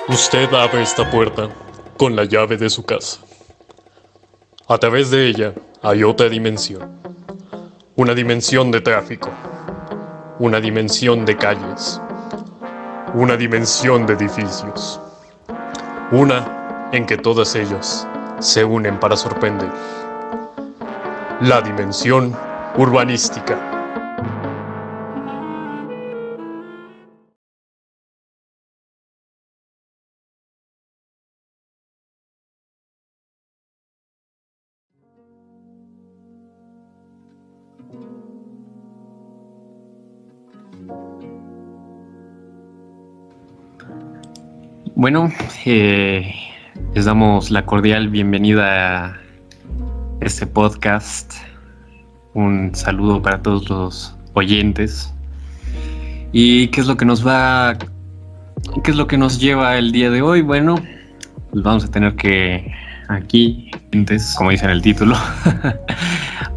Usted abre esta puerta con la llave de su casa. A través de ella hay otra dimensión. Una dimensión de tráfico. Una dimensión de calles. Una dimensión de edificios. Una en que todas ellas se unen para sorprender. La dimensión urbanística. Bueno, les damos la cordial bienvenida a este podcast. Un saludo para todos los oyentes. ¿Y qué es lo que qué es lo que nos lleva el día de hoy? Bueno, pues vamos a tener que aquí, como dice en el título,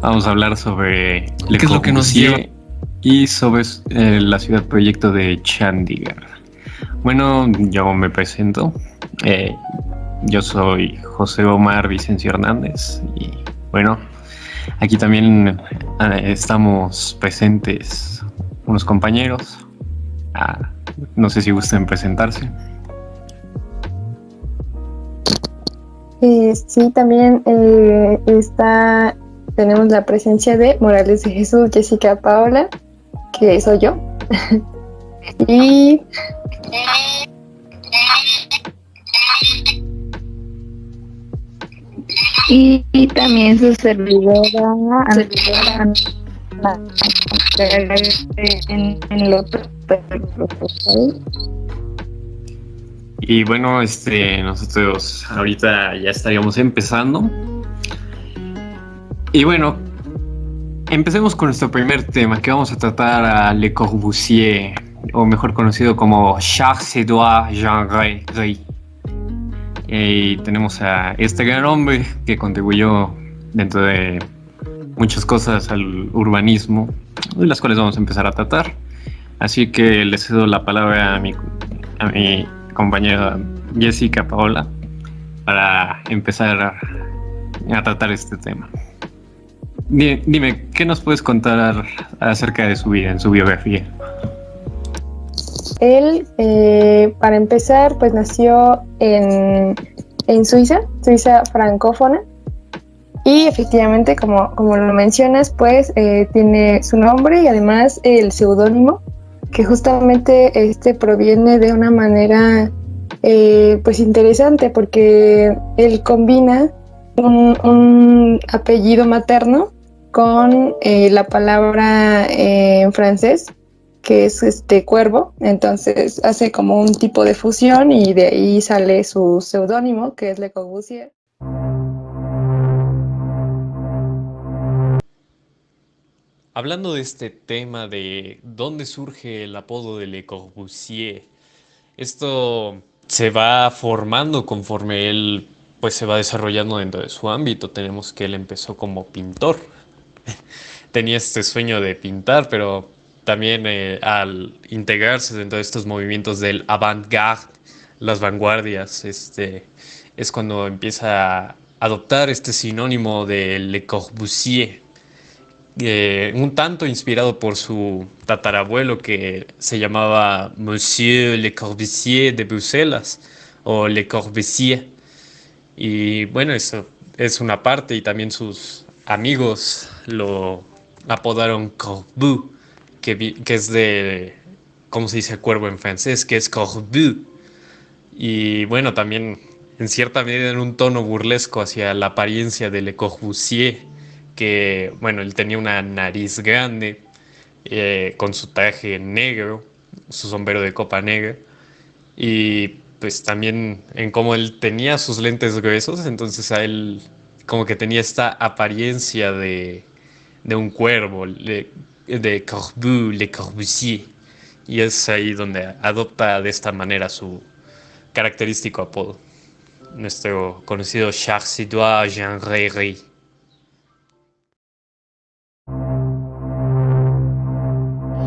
vamos a hablar sobre Le ¿Qué es lo que nos Corbusier y sobre la ciudad proyecto de Chandigarh. Bueno, yo me presento. Yo soy José Omar Vicencio Hernández y bueno, aquí también estamos presentes unos compañeros. No sé si gusten presentarse. Sí, también tenemos la presencia de Morales de Jesús, Jessica Paola, que soy yo. y y también su servidora en el otro. Y bueno, nosotros ahorita ya estaríamos empezando. Y bueno, empecemos con nuestro primer tema, que vamos a tratar a Le Corbusier, o mejor conocido como Charles-Édouard Jean Rey. Y tenemos a este gran hombre que contribuyó dentro de muchas cosas al urbanismo, de las cuales vamos a empezar a tratar. Así que le cedo la palabra a mi compañera Jessica Paola para empezar a tratar este tema. Dime, ¿qué nos puedes contar acerca de su vida, en su biografía? él, para empezar, pues nació en Suiza francófona. Y efectivamente, como lo mencionas, pues tiene su nombre y además el seudónimo, que justamente proviene de una manera pues interesante, porque él combina un apellido materno con la palabra en francés, que es cuervo. Entonces hace como un tipo de fusión y de ahí sale su seudónimo, que es Le Corbusier. Hablando de este tema de dónde surge el apodo de Le Corbusier, esto se va formando conforme él pues se va desarrollando dentro de su ámbito. Tenemos que él empezó como pintor. Tenía este sueño de pintar, pero también al integrarse dentro de estos movimientos del avant-garde, las vanguardias, es cuando empieza a adoptar este sinónimo de Le Corbusier, un tanto inspirado por su tatarabuelo que se llamaba Monsieur Le Corbusier de Bruselas o Le Corbusier. Y bueno, eso es una parte, y también sus amigos lo apodaron Corbu, que es de, ¿cómo se dice cuervo en francés? Que es Corbu. Y bueno, también en cierta medida en un tono burlesco hacia la apariencia de Le Corbusier, que bueno, él tenía una nariz grande, con su traje negro, su sombrero de copa negra, y pues también en cómo él tenía sus lentes gruesos. Entonces a él como que tenía esta apariencia de un cuervo, de Corbu, Le Corbusier, y es ahí donde adopta de esta manera su característico apodo, nuestro conocido Charles-Édouard Jean Rey.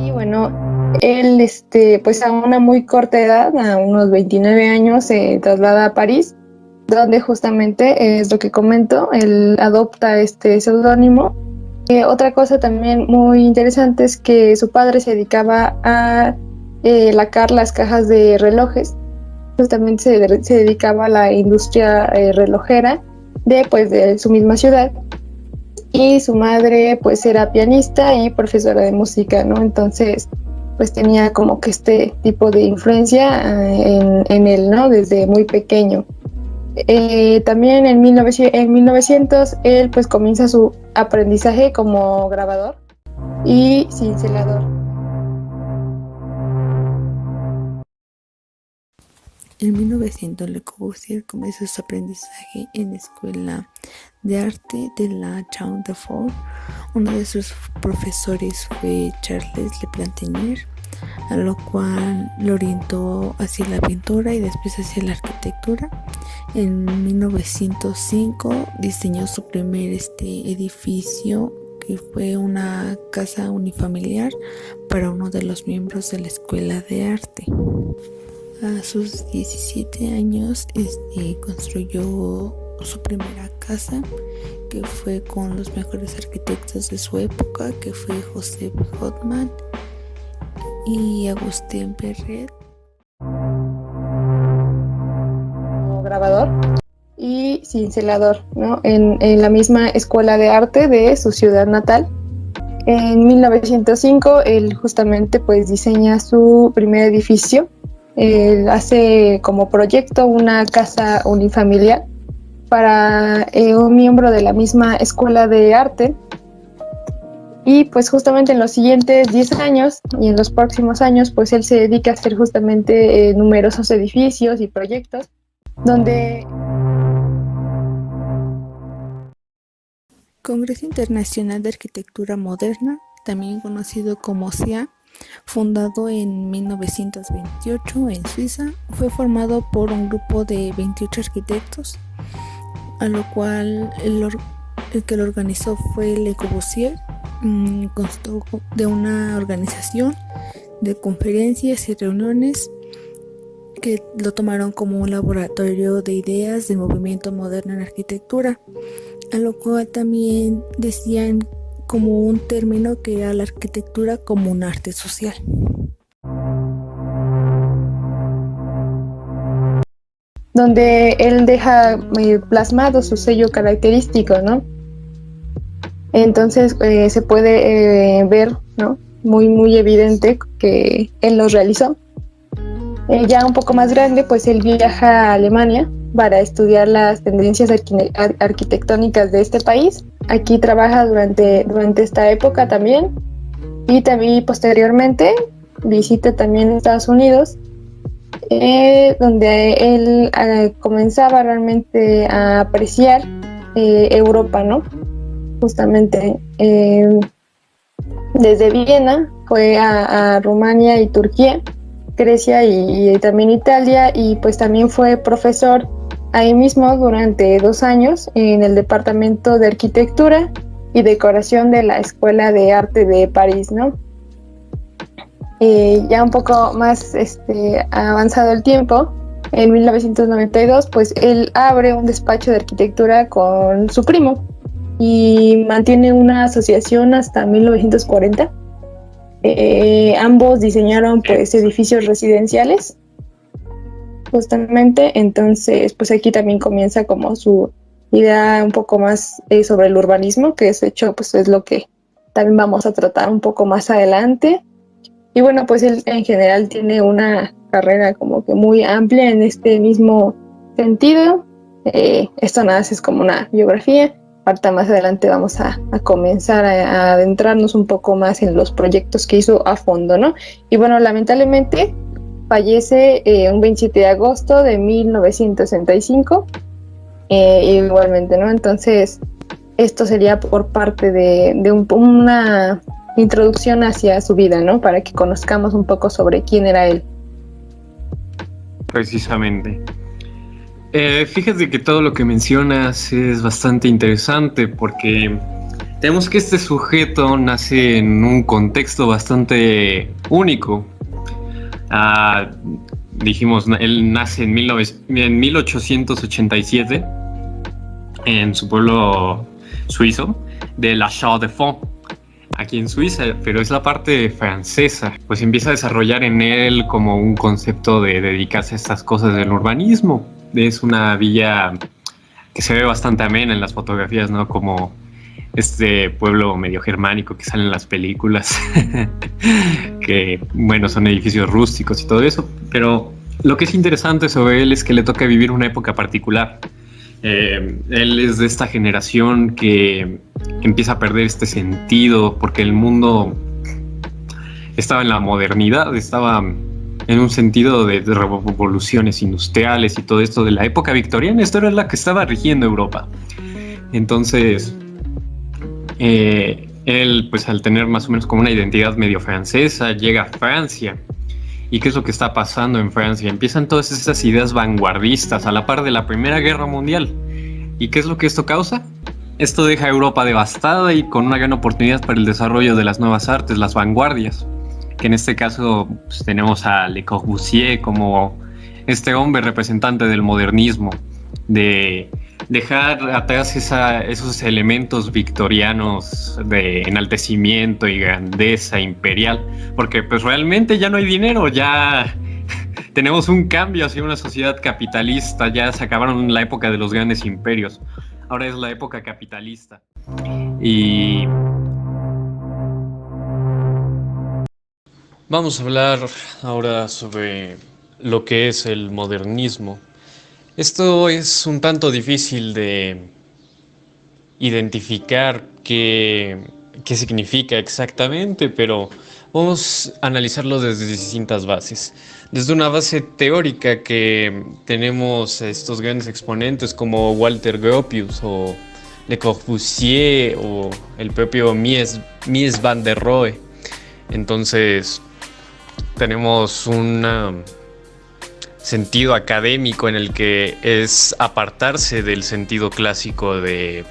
Y bueno, Él, pues a una muy corta edad, a unos 29 años, se traslada a París, donde justamente es lo que comento, él adopta este seudónimo. Otra cosa también muy interesante es que su padre se dedicaba a lacar las cajas de relojes. Justamente se dedicaba a la industria relojera pues, de su misma ciudad. Y su madre pues era pianista y profesora de música, ¿no? Entonces pues tenía como que este tipo de influencia en él, ¿no? Desde muy pequeño. También en 1900 él pues comienza su aprendizaje como grabador y cincelador. En 1900, Le Corbusier comenzó su aprendizaje en la Escuela de Arte de la Chambre de Fort. Uno de sus profesores fue Charles Le Plantinier, a lo cual lo orientó hacia la pintura y después hacia la arquitectura. En 1905 diseñó su primer edificio, que fue una casa unifamiliar para uno de los miembros de la Escuela de Arte. A sus 17 años construyó su primera casa, que fue con los mejores arquitectos de su época, que fue Joseph Gottman y Agustín Perret. Como grabador y cincelador, ¿no? En la misma escuela de arte de su ciudad natal. En 1905 él justamente pues diseña su primer edificio. Él hace como proyecto una casa unifamiliar para un miembro de la misma escuela de arte. Y pues justamente en los siguientes 10 años y en los próximos años pues él se dedica a hacer justamente numerosos edificios y proyectos donde... Congreso Internacional de Arquitectura Moderna, también conocido como CIA, fundado en 1928 en Suiza, fue formado por un grupo de 28 arquitectos, a lo cual el que lo organizó fue Le Corbusier. Constó de una organización de conferencias y reuniones que lo tomaron como un laboratorio de ideas del movimiento moderno en arquitectura, a lo cual también decían como un término que era la arquitectura como un arte social. Donde él deja plasmado su sello característico, ¿no? Entonces se puede ver, ¿no? Muy evidente que él los realizó. Ya un poco más grande, pues él viaja a Alemania para estudiar las tendencias arquitectónicas de este país. Aquí trabaja durante esta época también, y también posteriormente visita también Estados Unidos, donde él comenzaba realmente a apreciar Europa, ¿no? Justamente desde Viena fue a Rumania y Turquía, Grecia y también Italia, y pues también fue profesor ahí mismo durante 2 años en el Departamento de Arquitectura y Decoración de la Escuela de Arte de París, ¿no? Ya un poco más avanzado el tiempo, en 1992, pues él abre un despacho de arquitectura con su primo y mantiene una asociación hasta 1940. Ambos diseñaron pues edificios residenciales justamente. Entonces pues aquí también comienza como su idea un poco más sobre el urbanismo, que de hecho pues es lo que también vamos a tratar un poco más adelante. Y bueno, pues él en general tiene una carrera como que muy amplia en este mismo sentido. Esto nada más es como una biografía. Ahorita más adelante vamos a comenzar a adentrarnos un poco más en los proyectos que hizo a fondo, ¿no? Y bueno, lamentablemente fallece un 27 de agosto de 1965, igualmente, ¿no? Entonces, esto sería por parte de una introducción hacia su vida, ¿no? Para que conozcamos un poco sobre quién era él. Precisamente. Fíjate que todo lo que mencionas es bastante interesante porque tenemos que este sujeto nace en un contexto bastante único. Ah, dijimos, él nace en 1887 en su pueblo suizo de La Chaux-de-Fonds, aquí en Suiza, pero es la parte francesa. Pues empieza a desarrollar en él como un concepto de dedicarse a estas cosas del urbanismo. Es una villa que se ve bastante amena en las fotografías, ¿no? Como este pueblo medio germánico que sale en las películas, que bueno, son edificios rústicos y todo eso, pero lo que es interesante sobre él es que le toca vivir una época particular. Él es de esta generación que empieza a perder este sentido porque el mundo estaba en la modernidad, estaba en un sentido de revoluciones industriales y todo esto de la época victoriana. Esto era la que estaba rigiendo Europa. Entonces, él, pues al tener más o menos como una identidad medio francesa, llega a Francia. ¿Y qué es lo que está pasando en Francia? Empiezan todas esas ideas vanguardistas a la par de la Primera Guerra Mundial. ¿Y qué es lo que esto causa? Esto deja a Europa devastada y con una gran oportunidad para el desarrollo de las nuevas artes, las vanguardias. Que en este caso pues, tenemos a Le Corbusier como este hombre representante del modernismo, de dejar atrás esos elementos victorianos de enaltecimiento y grandeza imperial, porque pues realmente ya no hay dinero, ya tenemos un cambio hacia una sociedad capitalista, ya se acabaron la época de los grandes imperios, ahora es la época capitalista. Y Vamos a hablar ahora sobre lo que es el modernismo. Esto es un tanto difícil de identificar qué significa exactamente, pero vamos a analizarlo desde distintas bases. Desde una base teórica que tenemos estos grandes exponentes como Walter Gropius o Le Corbusier o el propio Mies van der Rohe. Entonces tenemos un sentido académico en el que es apartarse del sentido clásico de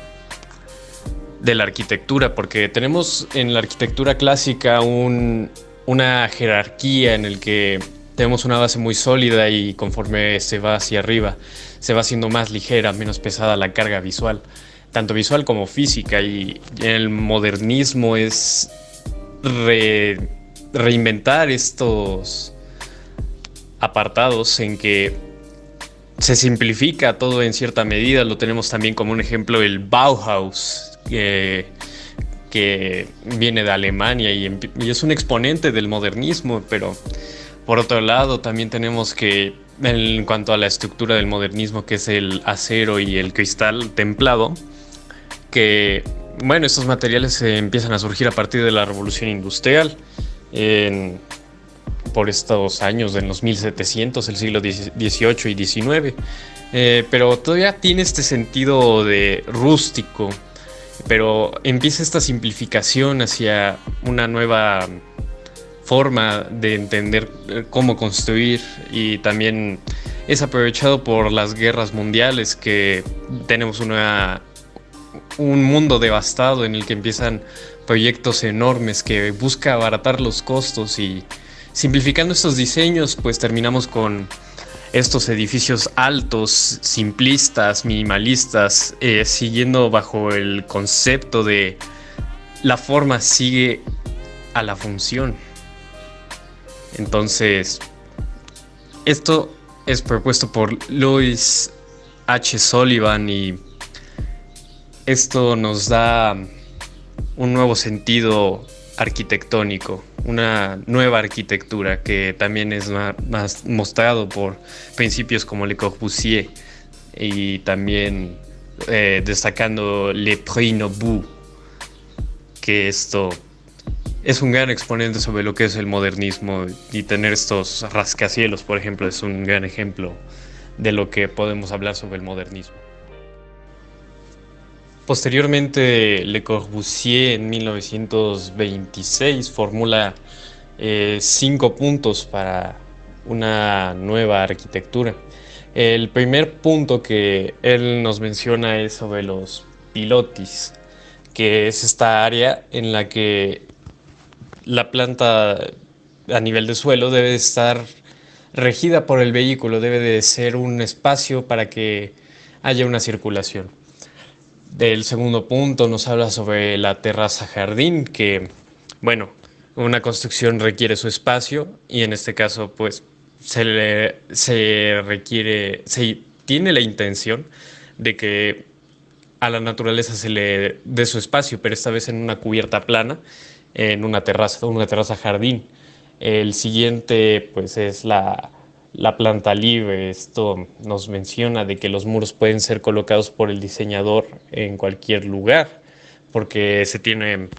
la arquitectura, porque tenemos en la arquitectura clásica una jerarquía en el que tenemos una base muy sólida y conforme se va hacia arriba, se va haciendo más ligera, menos pesada la carga visual, tanto visual como física, y el modernismo es reinventar estos apartados en que se simplifica todo en cierta medida. Lo tenemos también como un ejemplo el Bauhaus, que viene de Alemania y es un exponente del modernismo, pero por otro lado también tenemos que en cuanto a la estructura del modernismo, que es el acero y el cristal templado, que bueno, estos materiales empiezan a surgir a partir de la revolución industrial por estos años, en los 1700, el siglo XVIII y XIX, pero todavía tiene este sentido de rústico, pero empieza esta simplificación hacia una nueva forma de entender cómo construir, y también es aprovechado por las guerras mundiales, que tenemos un mundo devastado en el que empiezan proyectos enormes que busca abaratar los costos, y simplificando estos diseños pues terminamos con estos edificios altos, simplistas, minimalistas, siguiendo bajo el concepto de la forma sigue a la función. Entonces, esto es propuesto por Louis H. Sullivan, y esto nos da un nuevo sentido arquitectónico, una nueva arquitectura que también es más mostrado por principios como Le Corbusier, y también destacando Le Prix Nobel, que esto es un gran exponente sobre lo que es el modernismo, y tener estos rascacielos, por ejemplo, es un gran ejemplo de lo que podemos hablar sobre el modernismo. Posteriormente, Le Corbusier en 1926 formula 5 puntos para una nueva arquitectura. El primer punto que él nos menciona es sobre los pilotis, que es esta área en la que la planta a nivel de suelo debe estar regida por el vehículo, debe de ser un espacio para que haya una circulación. Del segundo punto nos habla sobre la terraza jardín, que, bueno, una construcción requiere su espacio y en este caso, pues, se tiene la intención de que a la naturaleza se le dé su espacio, pero esta vez en una cubierta plana, en una terraza jardín. El siguiente, pues, es la planta libre. Esto nos menciona de que los muros pueden ser colocados por el diseñador en cualquier lugar, porque se tienen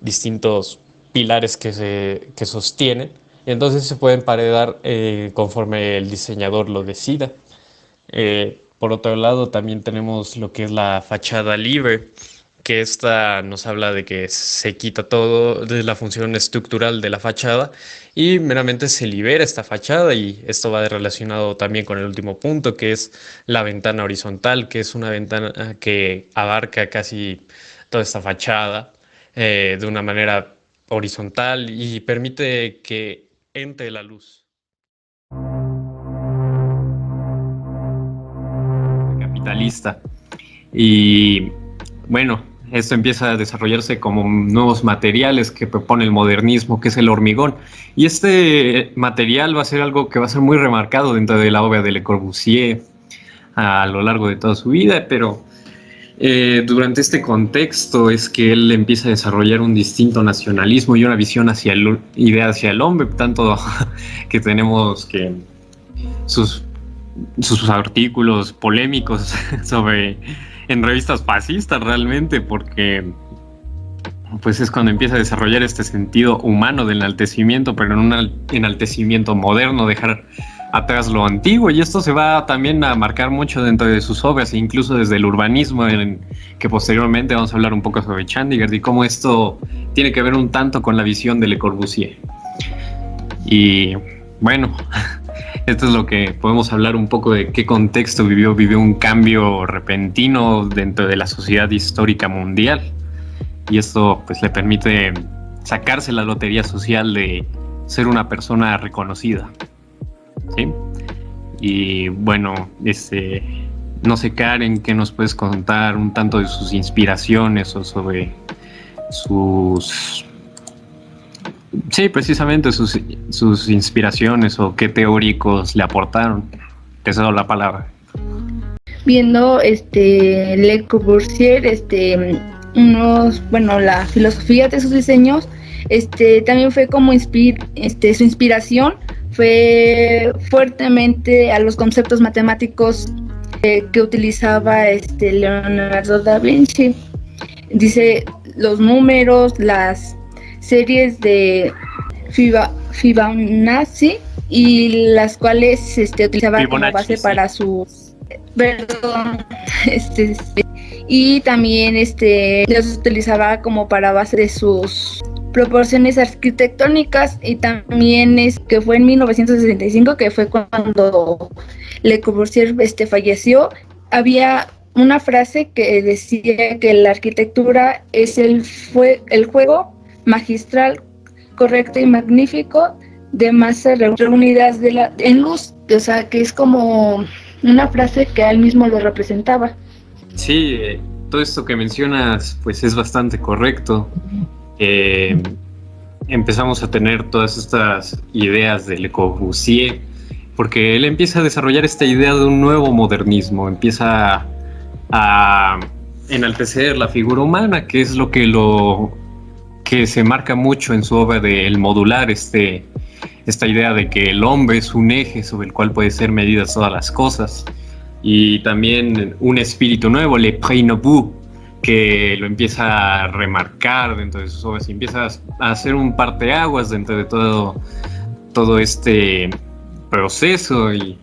distintos pilares que sostienen. Entonces se pueden paredar conforme el diseñador lo decida. Por otro lado, también tenemos lo que es la fachada libre, que esta nos habla de que se quita todo de la función estructural de la fachada y meramente se libera esta fachada, y esto va relacionado también con el último punto, que es la ventana horizontal, que es una ventana que abarca casi toda esta fachada de una manera horizontal y permite que entre la luz. Capitalista. Y bueno, esto empieza a desarrollarse como nuevos materiales que propone el modernismo, que es el hormigón. Y este material va a ser algo que va a ser muy remarcado dentro de la obra de Le Corbusier a lo largo de toda su vida, pero durante este contexto es que él empieza a desarrollar un distinto nacionalismo y una visión hacia idea hacia el hombre, tanto que tenemos que sus artículos polémicos en revistas fascistas realmente, porque pues es cuando empieza a desarrollar este sentido humano del enaltecimiento, pero en un enaltecimiento moderno, dejar atrás lo antiguo, y esto se va también a marcar mucho dentro de sus obras, incluso desde el urbanismo, que posteriormente vamos a hablar un poco sobre Chandigarh y cómo esto tiene que ver un tanto con la visión de Le Corbusier. Y bueno, esto es lo que podemos hablar un poco de qué contexto vivió un cambio repentino dentro de la sociedad histórica mundial, y esto pues le permite sacarse la lotería social de ser una persona reconocida, ¿sí? Y bueno, no sé, Karen, ¿qué nos puedes contar un tanto de sus inspiraciones o sobre sus... Sí, precisamente sus inspiraciones o qué teóricos le aportaron? Te cedo la palabra. Viendo Le Corbusier, la filosofía de sus diseños, también fue como su inspiración fue fuertemente a los conceptos matemáticos que utilizaba Leonardo da Vinci. Dice los números, las series de Fibonacci, y las cuales utilizaba como base para sus... Perdón, y también los utilizaba como para base de sus proporciones arquitectónicas. Y también que fue en 1965, que fue cuando Le Corbusier falleció, había una frase que decía que la arquitectura es el juego magistral, correcto y magnífico de masas reunidas en luz. O sea, que es como una frase que a él mismo lo representaba. Sí, todo esto que mencionas pues es bastante correcto. Empezamos a tener todas estas ideas de Le Corbusier porque él empieza a desarrollar esta idea de un nuevo modernismo, empieza a enaltecer la figura humana, que es lo que se marca mucho en su obra de El Modular, esta idea de que el hombre es un eje sobre el cual pueden ser medidas todas las cosas, y también un espíritu nuevo, Le Prix Nobel, que lo empieza a remarcar dentro de sus obras y empieza a hacer un parteaguas dentro de todo este proceso. Y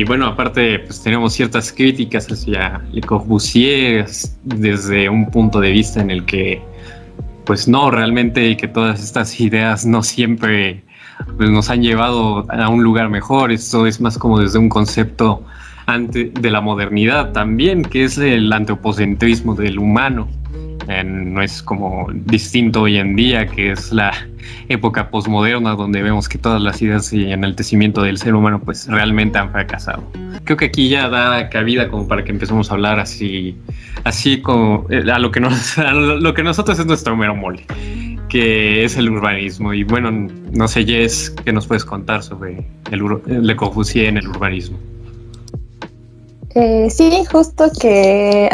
bueno, aparte pues tenemos ciertas críticas hacia Le Corbusier desde un punto de vista en el que pues no, realmente que todas estas ideas no siempre pues, nos han llevado a un lugar mejor. Esto es más como desde un concepto de la modernidad también, que es el antropocentrismo del humano. No es como distinto hoy en día, que es la época posmoderna, donde vemos que todas las ideas y enaltecimiento del ser humano pues realmente han fracasado. Creo que aquí ya da cabida como para que empecemos a hablar así como a lo que nosotros es nuestro mero mole, que es el urbanismo. Y bueno, no sé, Jess, ¿qué nos puedes contar sobre Le Corbusier en el urbanismo? Sí, justo qué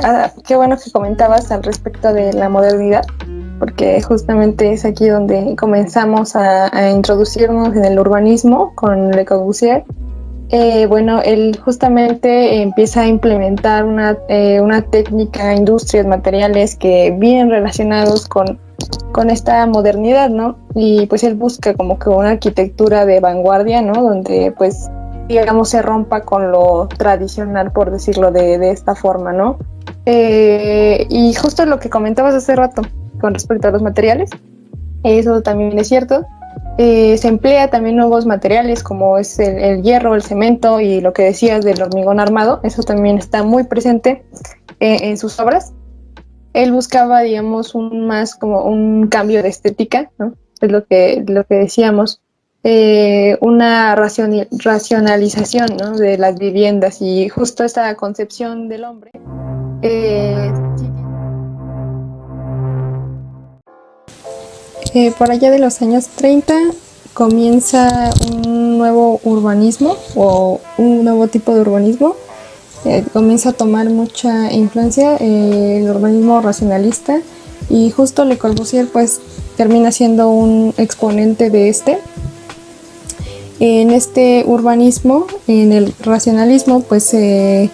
bueno que comentabas al respecto de la modernidad, porque justamente es aquí donde comenzamos a introducirnos en el urbanismo con Le Corbusier. Bueno, él justamente empieza a implementar una técnica, industrias, materiales que vienen relacionados con esta modernidad, ¿no? Y pues él busca como que una arquitectura de vanguardia, ¿no? Donde pues digamos se rompa con lo tradicional, por decirlo de esta forma, ¿no? Y justo lo que comentabas hace rato con respecto a los materiales, eso también es cierto. Se emplea también nuevos materiales como es el hierro, el cemento y lo que decías del hormigón armado, eso también está muy presente en sus obras. Él buscaba, digamos, más como un cambio de estética, ¿no? Es lo que decíamos, una racionalización, ¿no? De las viviendas y justo esta concepción del hombre. Por allá de los años 30 comienza un nuevo urbanismo o un nuevo tipo de urbanismo. Comienza a tomar mucha influencia el urbanismo racionalista y justo Le Corbusier pues termina siendo un exponente de este. En este urbanismo, en el racionalismo, pues se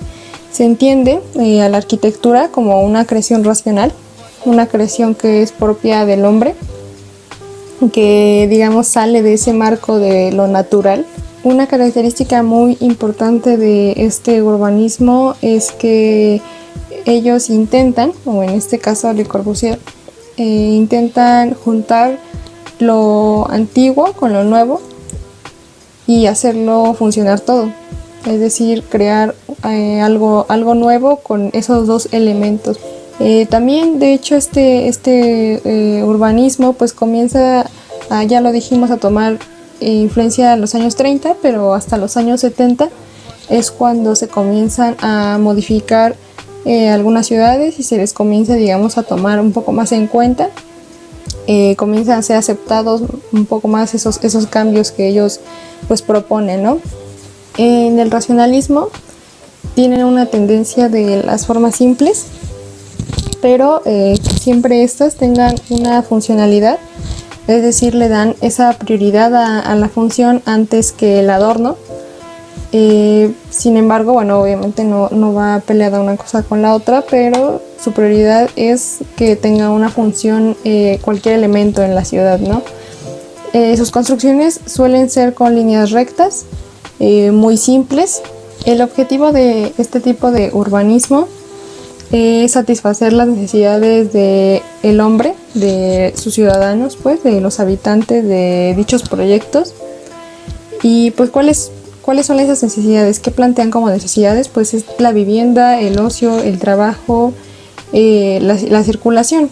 entiende a la arquitectura como una creación racional, una creación que es propia del hombre, que digamos sale de ese marco de lo natural. Una característica muy importante de este urbanismo es que ellos intentan, o en este caso Le Corbusier, intentan juntar lo antiguo con lo nuevo y hacerlo funcionar todo. Es decir, crear algo nuevo con esos dos elementos. También, de hecho, este urbanismo pues comienza, ya lo dijimos, a tomar influencia en los años 30, pero hasta los años 70 es cuando se comienzan a modificar algunas ciudades y se les comienza, digamos, a tomar un poco más en cuenta. Comienzan a ser aceptados un poco más esos cambios que ellos pues proponen, ¿no? En el racionalismo tienen una tendencia de las formas simples, pero que siempre estas tengan una funcionalidad, es decir, le dan esa prioridad a la función antes que el adorno. Sin embargo, bueno, obviamente no va peleada una cosa con la otra, pero su prioridad es que tenga una función cualquier elemento en la ciudad, ¿no? Sus construcciones suelen ser con líneas rectas, muy simples. El objetivo de este tipo de urbanismo es satisfacer las necesidades del hombre, de sus ciudadanos, pues, de los habitantes de dichos proyectos. Y pues, ¿cuáles son esas necesidades? ¿Qué plantean como necesidades? Pues es la vivienda, el ocio, el trabajo, la circulación.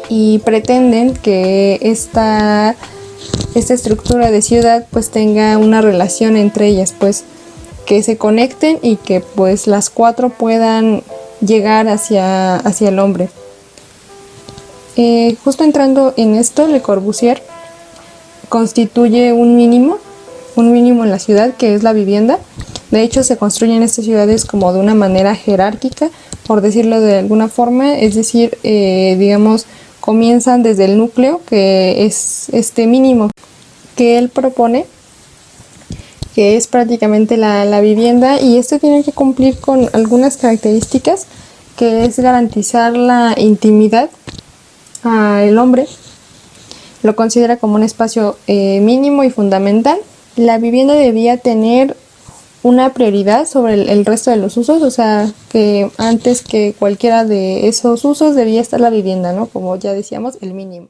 Y pretenden que esta estructura de ciudad pues tenga una relación entre ellas, pues que se conecten y que pues las cuatro puedan llegar hacia el hombre. Justo entrando en esto, Le Corbusier constituye un mínimo en la ciudad, que es la vivienda. De hecho, se construyen estas ciudades como de una manera jerárquica, por decirlo de alguna forma, es decir, digamos, comienzan desde el núcleo, que es este mínimo que él propone, que es prácticamente la vivienda, y esto tiene que cumplir con algunas características, que es garantizar la intimidad al hombre. Lo considera como un espacio mínimo y fundamental. La vivienda debía tener una prioridad sobre el resto de los usos, o sea, que antes que cualquiera de esos usos debía estar la vivienda, ¿no? Como ya decíamos, el mínimo.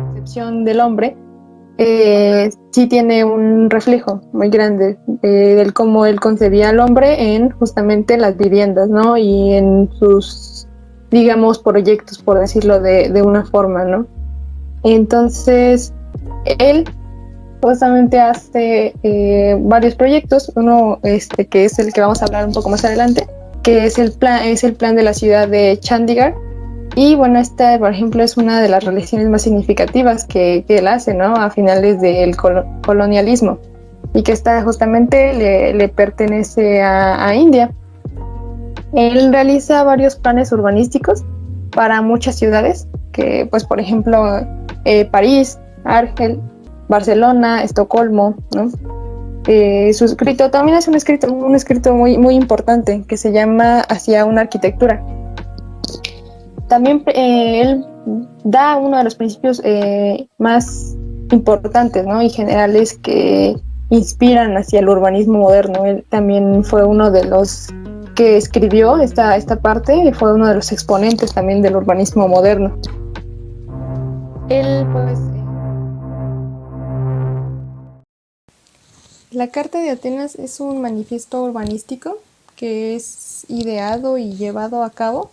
Concepción del hombre, sí tiene un reflejo muy grande del cómo él concebía al hombre en justamente las viviendas, ¿no? Y en sus, digamos, proyectos, por decirlo de una forma, ¿no? Entonces, él justamente hace varios proyectos, uno que es el que vamos a hablar un poco más adelante, que es el plan de la ciudad de Chandigarh. Y bueno, esta, por ejemplo, es una de las relaciones más significativas que él hace, ¿no? A finales del colonialismo, y que está justamente le pertenece a India. Él realiza varios planes urbanísticos para muchas ciudades, que pues por ejemplo París, Argel, Barcelona, Estocolmo, ¿no? Su escrito también es un escrito muy, muy importante que se llama Hacia una arquitectura. También él da uno de los principios más importantes, ¿no? Y generales que inspiran hacia el urbanismo moderno. Él también fue uno de los que escribió esta parte y fue uno de los exponentes también del urbanismo moderno. Él, pues, La Carta de Atenas es un manifiesto urbanístico que es ideado y llevado a cabo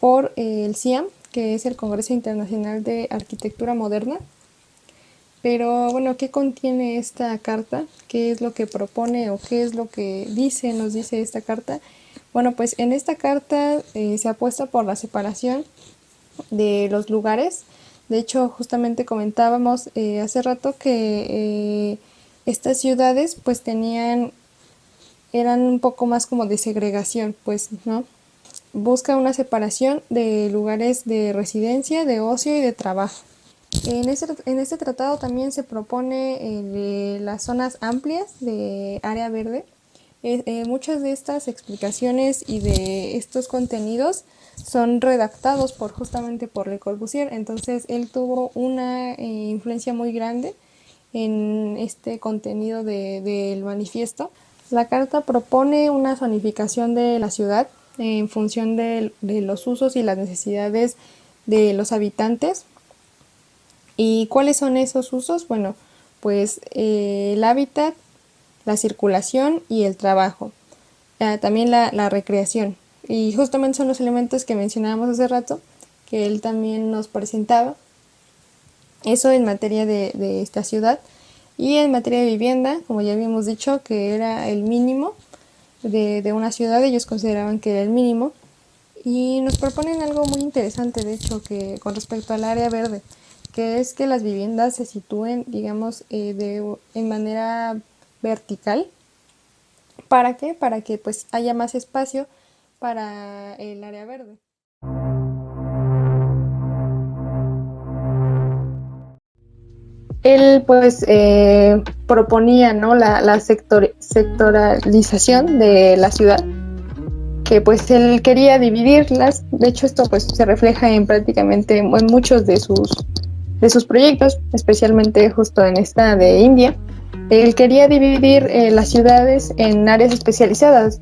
por el CIAM, que es el Congreso Internacional de Arquitectura Moderna. Pero bueno, ¿qué contiene esta carta? ¿Qué es lo que propone o qué es lo que nos dice esta carta? Bueno, pues en esta carta se apuesta por la separación de los lugares. De hecho, justamente comentábamos hace rato que estas ciudades pues eran un poco más como de segregación, pues, ¿no? Busca una separación de lugares de residencia, de ocio y de trabajo. En este tratado también se propone las zonas amplias de área verde. Muchas de estas explicaciones y de estos contenidos son redactados justamente por Le Corbusier. Entonces él tuvo una influencia muy grande en este contenido del manifiesto. La carta propone una zonificación de la ciudad en función de los usos y las necesidades de los habitantes. ¿Y cuáles son esos usos? Bueno, pues el hábitat, la circulación y el trabajo. También la recreación. Y justamente son los elementos que mencionábamos hace rato, que él también nos presentaba. Eso en materia de esta ciudad. Y en materia de vivienda, como ya habíamos dicho, que era el mínimo de una ciudad, ellos consideraban que era el mínimo. Y nos proponen algo muy interesante, de hecho, que con respecto al área verde, que es que las viviendas se sitúen, digamos, en manera vertical. ¿Para qué? Para que pues haya más espacio para el área verde. Él pues proponía, ¿no? la sectoralización de la ciudad, que pues él quería dividirlas. De hecho, esto pues se refleja en prácticamente en muchos de sus proyectos, especialmente justo en esta de India. Él quería dividir las ciudades en áreas especializadas,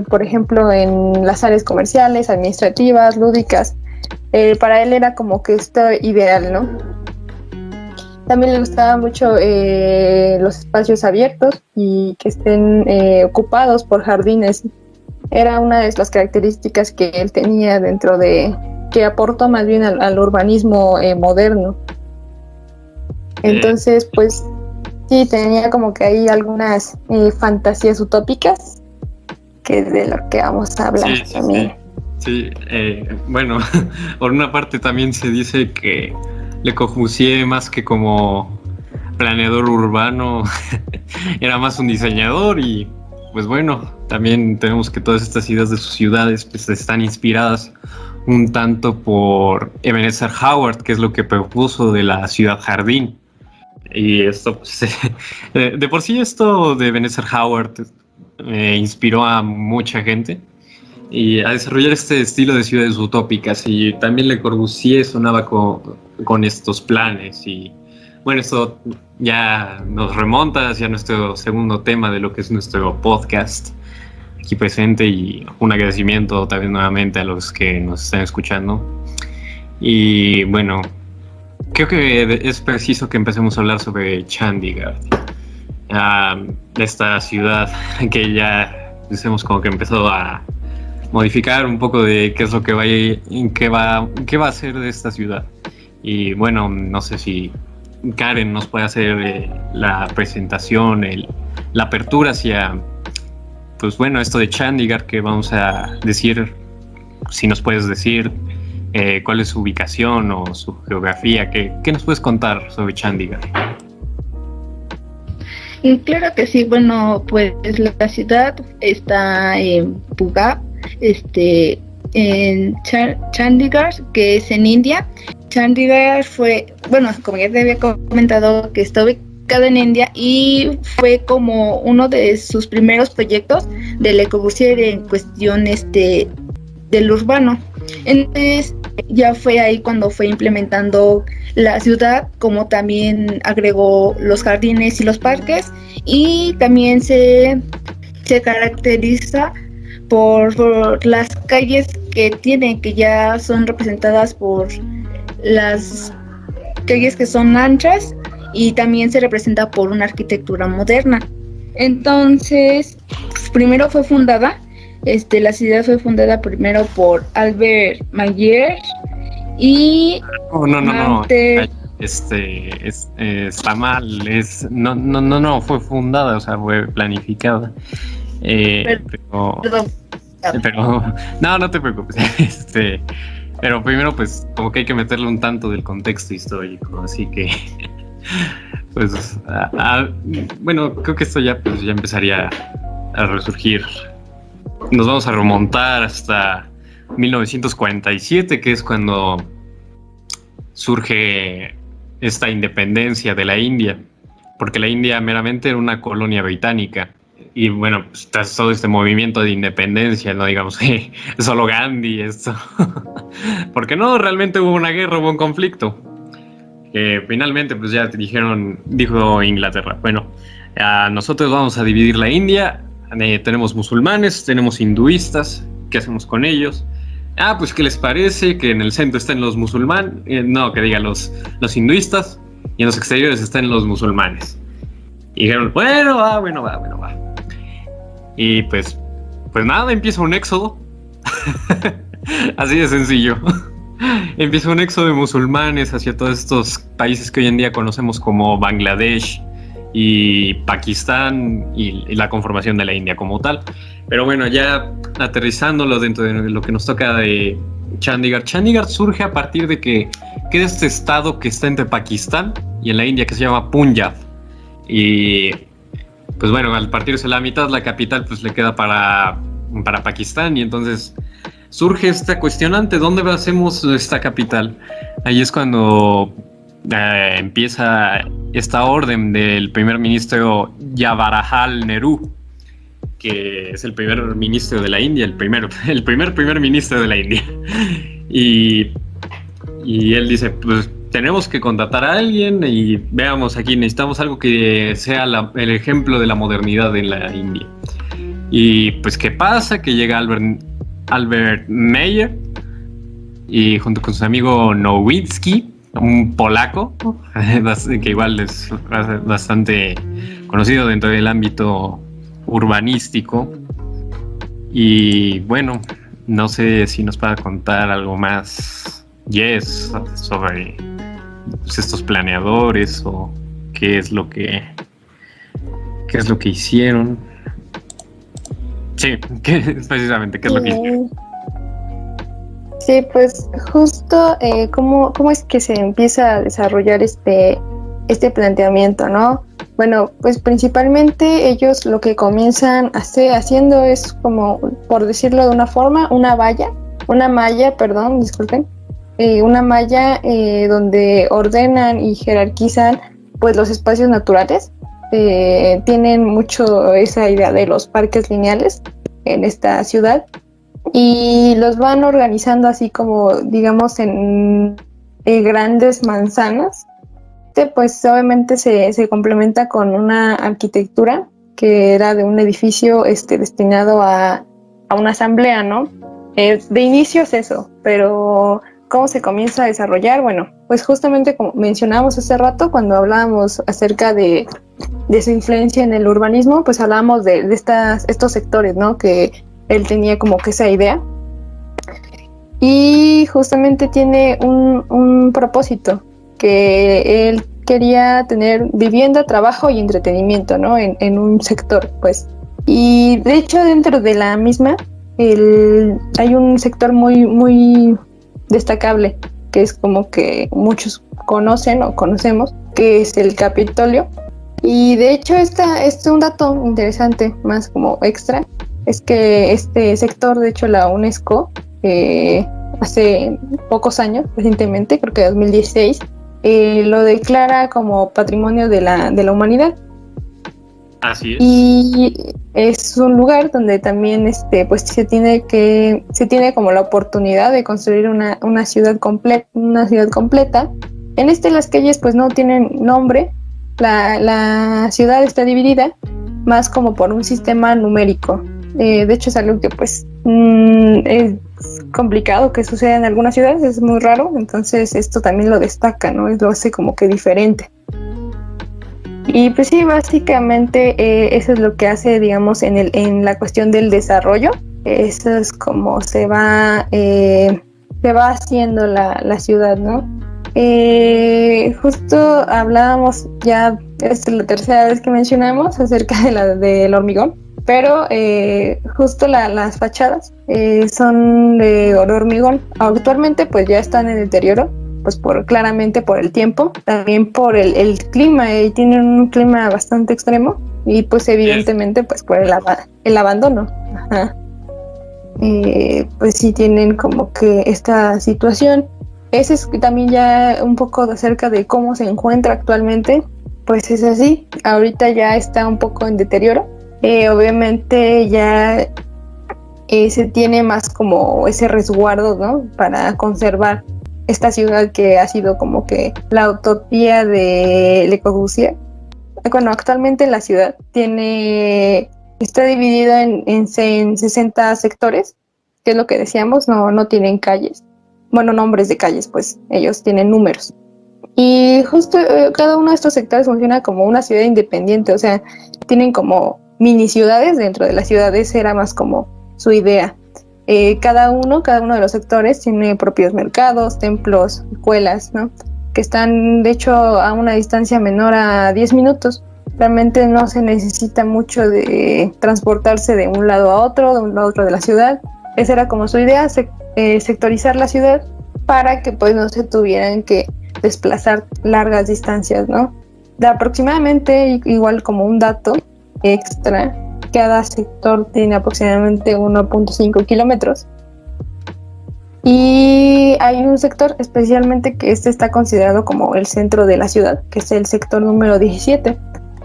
por ejemplo, en las áreas comerciales, administrativas, lúdicas. Para él era como que esto ideal, ¿no? También le gustaban mucho los espacios abiertos y que estén ocupados por jardines. Era una de las características que él tenía que aportó más bien al urbanismo moderno. Entonces, pues sí, tenía como que hay algunas fantasías utópicas, que es de lo que vamos a hablar también. Sí, bueno, por una parte también se dice que Le Corbusier, más que como planeador urbano, era más un diseñador. Y pues bueno, también tenemos que todas estas ideas de sus ciudades pues están inspiradas un tanto por Ebenezer Howard, que es lo que propuso de la ciudad jardín. Y esto pues, de por sí esto de Ebenezer Howard inspiró a mucha gente y a desarrollar este estilo de ciudades utópicas. Y también Le Corbusier sonaba con estos planes. Y bueno, esto ya nos remonta hacia nuestro segundo tema de lo que es nuestro podcast aquí presente, y un agradecimiento también nuevamente a los que nos están escuchando. Y bueno, creo que es preciso que empecemos a hablar sobre Chandigarh, de esta ciudad que ya hemos como que empezado a modificar un poco de qué es lo que qué va a hacer de esta ciudad. Y bueno, no sé si Karen nos puede hacer la presentación, la apertura hacia, pues bueno, esto de Chandigarh, que vamos a decir, si nos puedes decir cuál es su ubicación o su geografía, ¿qué nos puedes contar sobre Chandigarh? Y claro que sí, bueno, pues la ciudad está en Punjab, en Chandigarh, que es en India. Chandigarh fue, bueno, como ya te había comentado, que está ubicada en India y fue como uno de sus primeros proyectos de Le Corbusier en cuestión del urbano. Entonces ya fue ahí cuando fue implementando la ciudad, como también agregó los jardines y los parques, y también se caracteriza por las calles que tiene, que ya son representadas por las calles que son anchas, y también se representa por una arquitectura moderna. Entonces, primero fue fundada, la ciudad fue fundada primero por Albert Mayer y no. Está mal. No, fue fundada, o sea, fue planificada. Pero no te preocupes. Pero primero, pues, como que hay que meterle un tanto del contexto histórico, así que, pues, bueno, creo que esto ya empezaría a resurgir. Nos vamos a remontar hasta 1947, que es cuando surge esta independencia de la India, porque la India meramente era una colonia británica. Y bueno, pues, tras todo este movimiento de independencia, no digamos solo Gandhi, esto, porque no, realmente hubo una guerra, hubo un conflicto, que finalmente pues ya dijo Inglaterra, bueno, nosotros vamos a dividir la India, tenemos musulmanes, tenemos hinduistas, ¿qué hacemos con ellos? Pues ¿qué les parece? Que en el centro estén los musulmanes, los hinduistas, y en los exteriores estén los musulmanes. Y dijeron, bueno, va. Y pues nada, empieza un éxodo. Así de sencillo. Empieza un éxodo de musulmanes hacia todos estos países que hoy en día conocemos como Bangladesh y Pakistán y la conformación de la India como tal. Pero bueno, ya aterrizándolo dentro de lo que nos toca de Chandigarh. Chandigarh surge a partir de que queda este estado que está entre Pakistán y en la India, que se llama Punjab. Y pues bueno, al partirse la mitad, la capital pues le queda para Pakistán, y entonces surge esta cuestionante, ¿dónde hacemos esta capital? Ahí es cuando empieza esta orden del primer ministro Jawaharlal Nehru, que es el primer ministro de la India, el primer ministro de la India. Y él dice, pues tenemos que contratar a alguien y veamos, aquí necesitamos algo que sea el ejemplo de la modernidad en la India. Y pues ¿qué pasa? Que llega Albert Mayer, y junto con su amigo Nowitzki, un polaco, que igual es bastante conocido dentro del ámbito urbanístico. Y bueno, no sé si nos pueda contar algo más, Jess, sobre pues, estos planeadores, o qué es lo que hicieron. Sí, precisamente, ¿qué es lo que hicieron? Sí, pues justo cómo es que se empieza a desarrollar este planteamiento, ¿no? Bueno, pues principalmente ellos lo que comienzan haciendo es, como, por decirlo de una forma, una malla, donde ordenan y jerarquizan pues los espacios naturales. Tienen mucho esa idea de los parques lineales en esta ciudad, y los van organizando así como, digamos, en grandes manzanas. Pues obviamente se complementa con una arquitectura que era de un edificio destinado a una asamblea, ¿no? De inicio es eso, pero ¿Cómo se comienza a desarrollar? Bueno, pues justamente como mencionábamos hace rato, cuando hablábamos acerca de su influencia en el urbanismo, pues hablábamos de estos sectores, ¿no? Que él tenía como que esa idea. Y justamente tiene un propósito, que él quería tener vivienda, trabajo y entretenimiento, ¿no? En un sector, pues. Y de hecho, dentro de la misma, hay un sector muy, muy destacable, que es como que muchos conocen o conocemos, que es el Capitolio. Y de hecho, un dato interesante, más como extra, es que este sector, de hecho, la UNESCO, hace pocos años, recientemente, creo que 2016, lo declara como Patrimonio de la Humanidad. Así es. Y es un lugar donde también pues se tiene como la oportunidad de construir una ciudad completa. Las calles pues no tienen nombre. La ciudad está dividida más como por un sistema numérico. De hecho es algo que pues es complicado que suceda en algunas ciudades, es muy raro, entonces esto también lo destaca, ¿no? Lo hace como que diferente. Y pues sí, básicamente eso es lo que hace, digamos, en la cuestión del desarrollo. Eso es como se va haciendo la ciudad, ¿no? Justo hablábamos ya, esta es la tercera vez que mencionamos acerca del hormigón, pero justo las fachadas son de hormigón. Actualmente pues ya están en deterioro, pues claramente por el tiempo, también por el clima, tienen un clima bastante extremo y pues evidentemente pues por el abandono. Ajá. Pues sí tienen como que esta situación. Ese es también ya un poco acerca de cómo se encuentra actualmente, pues es así, ahorita ya está un poco en deterioro. Obviamente ya se tiene más como ese resguardo, ¿no? Para conservar esta ciudad que ha sido como que la utopía de Le Corbusier. Bueno, actualmente la ciudad está dividida en 60 sectores, que es lo que decíamos, no tienen calles. Bueno, nombres de calles, pues ellos tienen números. Y justo cada uno de estos sectores funciona como una ciudad independiente, o sea, tienen como mini ciudades dentro de las ciudades, era más como su idea. Cada uno de los sectores tiene propios mercados, templos, escuelas, ¿no? Que están, de hecho, a una distancia menor a 10 minutos. Realmente no se necesita mucho de transportarse de un lado a otro de la ciudad. Esa era como su idea, sectorizar la ciudad para que pues no se tuvieran que desplazar largas distancias, ¿no? Aproximadamente, igual como un dato extra, cada sector tiene aproximadamente 1.5 kilómetros. Y hay un sector especialmente que está considerado como el centro de la ciudad, que es el sector número 17.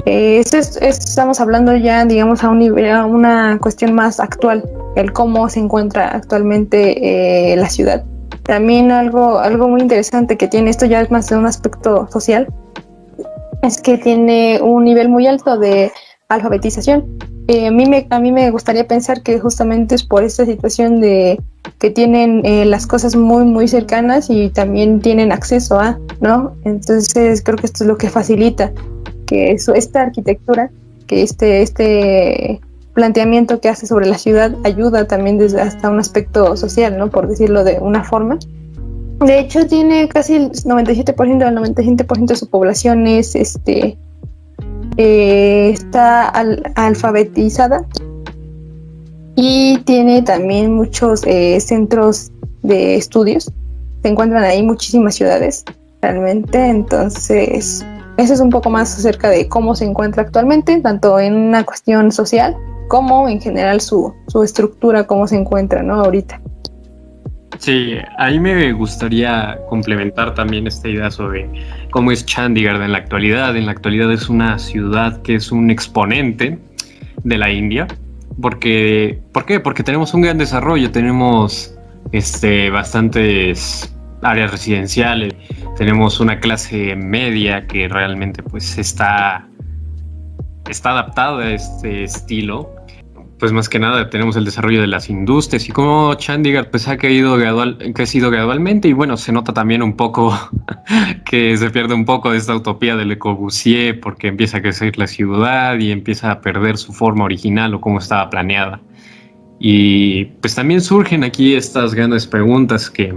Estamos hablando ya, digamos, a una cuestión más actual, el cómo se encuentra actualmente la ciudad. También algo muy interesante que tiene, esto ya es más de un aspecto social, es que tiene un nivel muy alto de alfabetización. A mí me gustaría pensar que justamente es por esta situación de que tienen las cosas muy, muy cercanas y también tienen acceso a, ¿no? Entonces creo que esto es lo que facilita que esta arquitectura, que este planteamiento que hace sobre la ciudad ayuda también desde hasta un aspecto social, ¿no? Por decirlo de una forma. De hecho, tiene casi el 97% de su población está alfabetizada y tiene también muchos centros de estudios. Se encuentran ahí muchísimas ciudades realmente, entonces eso es un poco más acerca de cómo se encuentra actualmente, tanto en una cuestión social como en general su estructura, cómo se encuentra, ¿no? Ahorita. Sí, ahí me gustaría complementar también esta idea sobre cómo es Chandigarh en la actualidad. En la actualidad es una ciudad que es un exponente de la India. ¿Por qué? Porque tenemos un gran desarrollo, tenemos bastantes áreas residenciales, tenemos una clase media que realmente pues está adaptada a este estilo. pues más que nada tenemos el desarrollo de las industrias y cómo Chandigarh pues ha crecido gradualmente, y bueno, se nota también un poco que se pierde un poco de esta utopía de Le Corbusier, porque empieza a crecer la ciudad y empieza a perder su forma original o cómo estaba planeada. Y pues también surgen aquí estas grandes preguntas que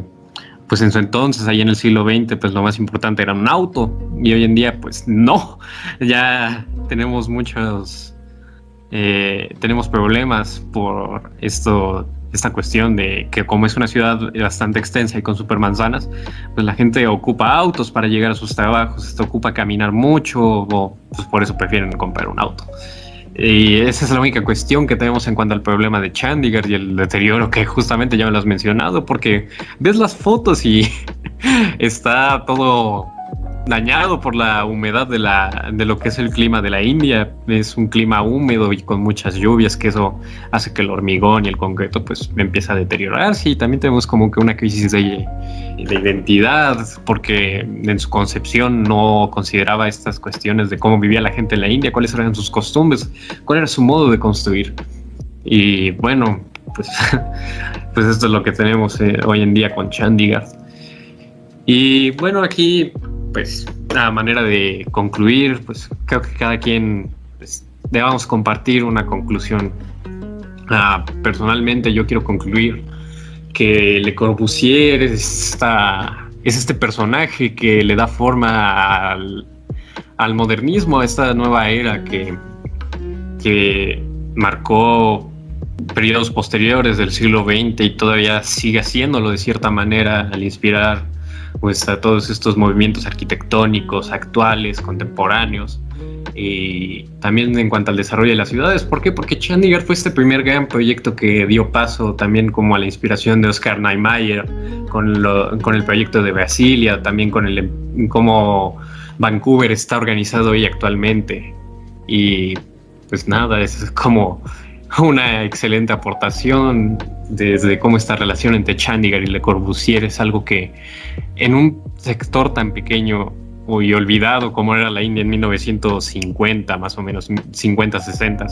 pues en su entonces, ahí en el siglo XX, pues lo más importante era un auto, y hoy en día pues no, ya tenemos tenemos problemas por esta cuestión de que como es una ciudad bastante extensa y con supermanzanas, pues la gente ocupa autos para llegar a sus trabajos, ocupa caminar mucho, o pues por eso prefieren comprar un auto. Y esa es la única cuestión que tenemos en cuanto al problema de Chandigarh y el deterioro que justamente ya me lo has mencionado, porque ves las fotos y está todo dañado por la humedad de lo que es el clima de la India. Es un clima húmedo y con muchas lluvias, que eso hace que el hormigón y el concreto pues empieza a deteriorarse, y también tenemos como que una crisis de identidad, porque en su concepción no consideraba estas cuestiones de cómo vivía la gente en la India, cuáles eran sus costumbres, cuál era su modo de construir. Y bueno, pues, pues esto es lo que tenemos hoy en día con Chandigarh. Y bueno, aquí pues a manera de concluir, pues creo que cada quien pues, debamos compartir una conclusión. Personalmente yo quiero concluir que Le Corbusier es este personaje que le da forma al modernismo, a esta nueva era que marcó periodos posteriores del siglo XX y todavía sigue haciéndolo de cierta manera, al inspirar pues a todos estos movimientos arquitectónicos actuales, contemporáneos, y también en cuanto al desarrollo de las ciudades. ¿Por qué? Porque Chandigarh fue este primer gran proyecto que dio paso también como a la inspiración de Oscar Niemeyer con el proyecto de Brasilia, también con cómo Vancouver está organizado hoy actualmente. Y pues nada, es como una excelente aportación desde cómo esta relación entre Chandigarh y Le Corbusier es algo que en un sector tan pequeño y olvidado como era la India en 1950, más o menos 50, 60,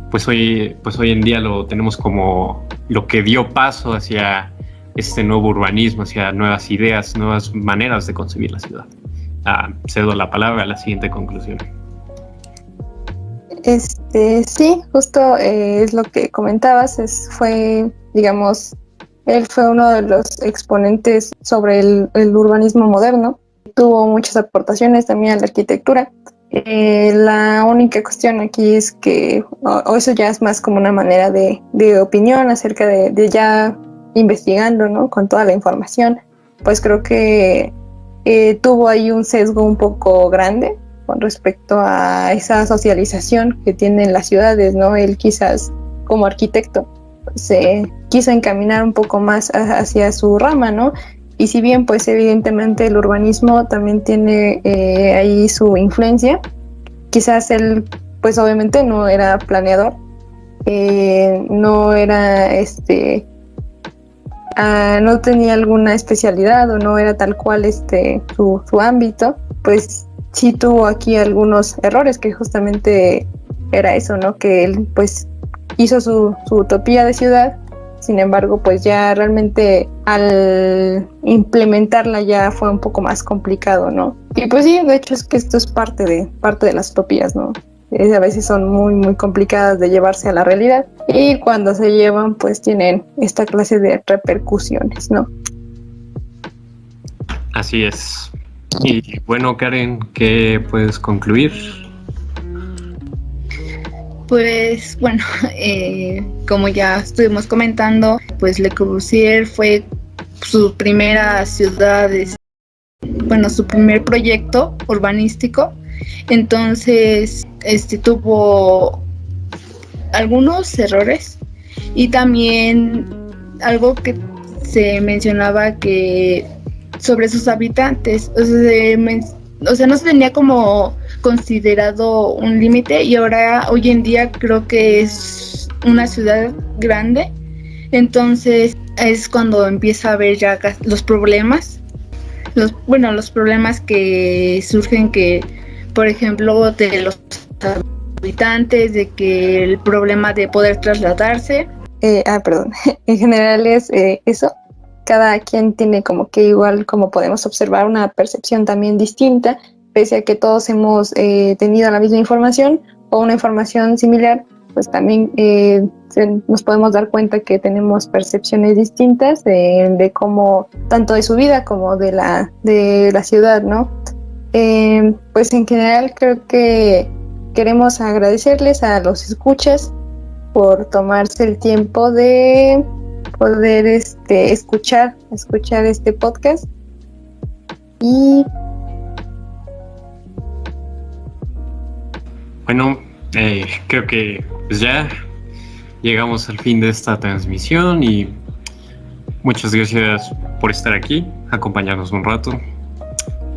pues hoy en día lo tenemos como lo que dio paso hacia este nuevo urbanismo, hacia nuevas ideas, nuevas maneras de concebir la ciudad. Cedo la palabra a la siguiente conclusión. Sí, justo es lo que comentabas, digamos, él fue uno de los exponentes sobre el urbanismo moderno, tuvo muchas aportaciones también a la arquitectura. La única cuestión aquí es que, o eso ya es más como una manera de opinión acerca de ya investigando, ¿no? Con toda la información, pues creo que tuvo ahí un sesgo un poco grande con respecto a esa socialización que tienen las ciudades, ¿no? Él quizás como arquitecto se quiso encaminar un poco más hacia su rama, ¿no? Y si bien pues evidentemente el urbanismo también tiene ahí su influencia, quizás él pues obviamente no era planeador, no era no tenía alguna especialidad o no era tal cual su ámbito, pues sí tuvo aquí algunos errores, que justamente era eso, ¿no? Que él pues hizo su utopía de ciudad, sin embargo pues ya realmente al implementarla ya fue un poco más complicado, ¿no? Y pues sí, de hecho es que esto es parte de las utopías, ¿no? A veces son muy muy complicadas de llevarse a la realidad, y cuando se llevan pues tienen esta clase de repercusiones, ¿no? Así es. Y bueno, Karen, ¿qué puedes concluir? Pues bueno, como ya estuvimos comentando, pues Le Corbusier fue su primera ciudad, su primer proyecto urbanístico. Entonces, tuvo algunos errores, y también algo que se mencionaba que sobre sus habitantes, o sea, no se tenía como considerado un límite, y ahora hoy en día creo que es una ciudad grande. Entonces es cuando empieza a haber ya los problemas, los problemas que surgen, que por ejemplo de los habitantes, de que el problema de poder trasladarse. Perdón. En general es eso. Cada quien tiene como que igual, como podemos observar, una percepción también distinta, pese a que todos hemos tenido la misma información o una información similar, pues también nos podemos dar cuenta que tenemos percepciones distintas de cómo, tanto de su vida como de la ciudad, ¿no? Pues en general creo que queremos agradecerles a los escuchas por tomarse el tiempo de poder escuchar este podcast. Y bueno, creo que pues ya llegamos al fin de esta transmisión y muchas gracias por estar aquí, acompañarnos un rato.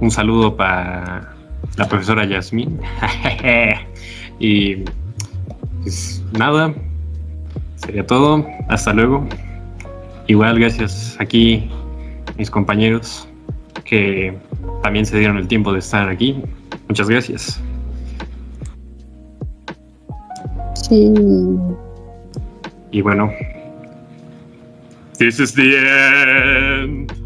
Un saludo para la profesora Yasmín. Y pues nada, sería todo. Hasta luego. Igual gracias aquí mis compañeros que también se dieron el tiempo de estar aquí. Muchas gracias. sí. Y bueno, this is the end.